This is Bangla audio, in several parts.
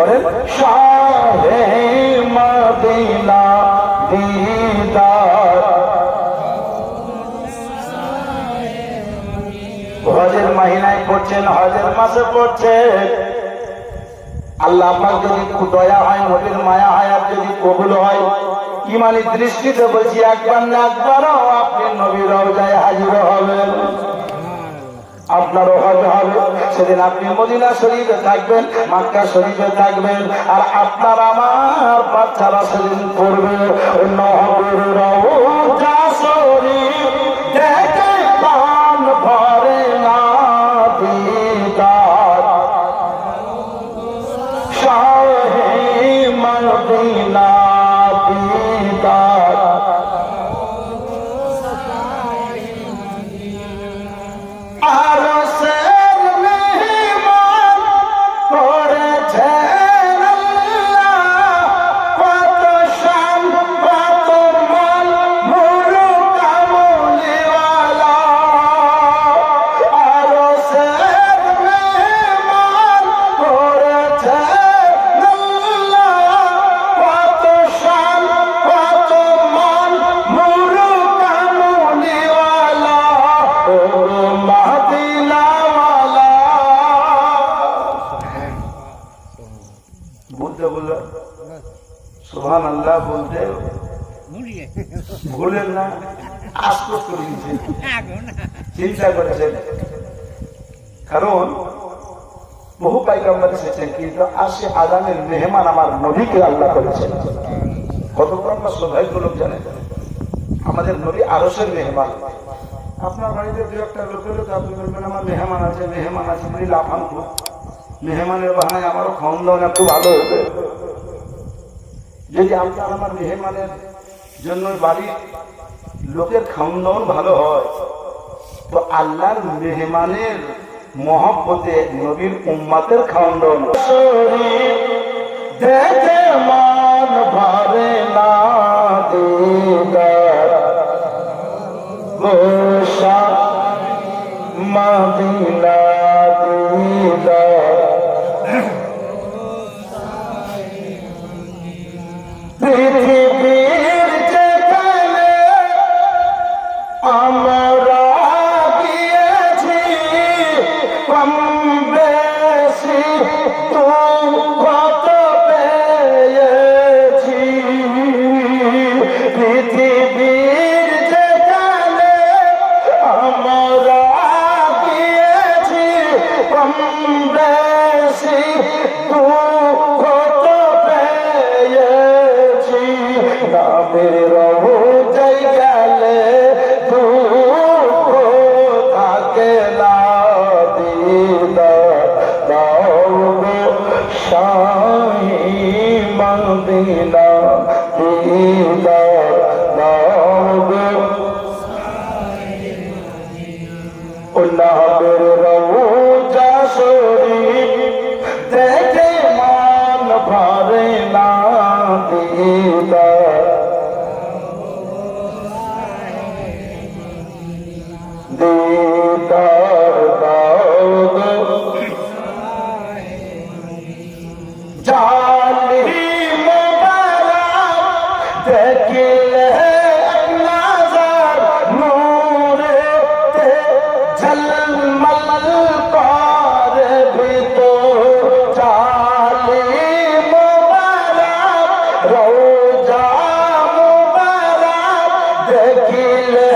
পড়েন শাহে মদিনা দিদার। হজের মাহিনায় পড়ছেন, হজের মাসে পড়ছেন। আল্লাহ পাক যদি দয়া হয়, নবীর মায়া হয়, আর যদি কবুল হয়, ইমানি দৃষ্টিতে বলছি একবার না একবারও আপনি নবীর রওজায় হাজির হবেন, আপনারও হজ হবে। সেদিন আপনি মদিনা শরীফে থাকবেন, মক্কা শরীফে থাকবেন, আর আপনার আমার বাচ্চারা সেদিন পড়বে নবীর রওজা শরীফ দেখে প্রাণ ভরে না দিদার। শাহে মদিনা দিদার। আরশের মেহমান করেছেন আল্লাহ, কত শান কত মান মুলুক আমলিওয়ালা। আরশের মেহমান করেছেন আল্লাহ, কত শান কত মান মুলুক আমলিওয়ালা। ও মাদিনাওয়ালা বলতে বললো সুবহানাল্লাহ বলতে ভুলেন না, আশ্বাস করে দিয়েছেন, চিন্তা করেছেন। কারণ বহু পাইগাম্বার এসেছেন, কিন্তু আসে আজানের মেহমান আমার নবীকে আল্লাহ করেছেন। কত বড় আমরা সৌভাগ্য লোক জানেন, আমাদের নবী আরশের মেহমান। আপনার বাড়িতে দু একটা লোক হলো, আপনি বলবেন আমার মেহমান আছে, মেহমান আছে, বলি লাফান খুব, মেহমানের বাহানায় আমারও খাওয়ান দাওয়ান একটু ভালো হবে। যদি আপনার আমার মেহমানের জন্য বাড়ির লোকের খাওয়ান দাওয়ান ভালো হয়, তো আল্লাহর মেহমানের মহব্বতে নবীর উম্মাতের খাওয়ান দাওয়ান দেখে মান ভরে না দিদার। গোশা মদিনা দিদার। পৃথিবীর যেখানে আমরা গিয়েছি, কম বেশি দুঃখ তো পেয়েছি। পৃথিবীর যেখানে আমরা গিয়েছি, কম বেশি দুঃখ তো পেয়েছি। নবীর রওজায় গেলে দুঃখ থাকে না দিদার। শাহে মদিনা দিদার। নবীর রওজা শরীফ দেখে মান ভরে না দিদার। দিদার দাও জালি মুবারক দেখিলে এক নজর নূরে তে ঝলমল করে ভিতর। জালি মুবারক রওজা মুবারক দেখিলে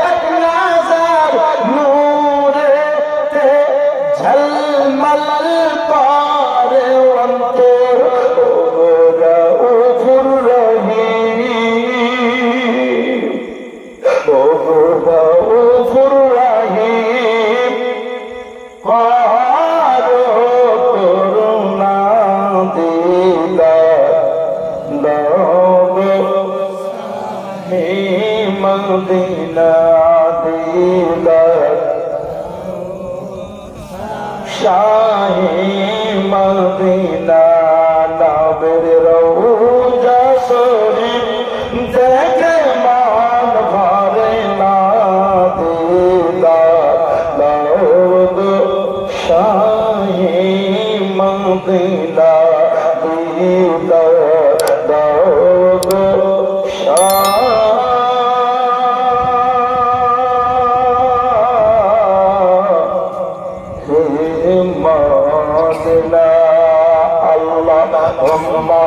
এক নজর নূরে তে ঝলমল করে অন্তর। রউফুর রহিম, ও রউফুর রহিম, করো করুণা দিদার। হে মদিনা দিদার। শাহে মদিনা নবীর রওজা শরীফ দেখে মান ভরে না দিদার। শাহে মদিনা আল্লাহ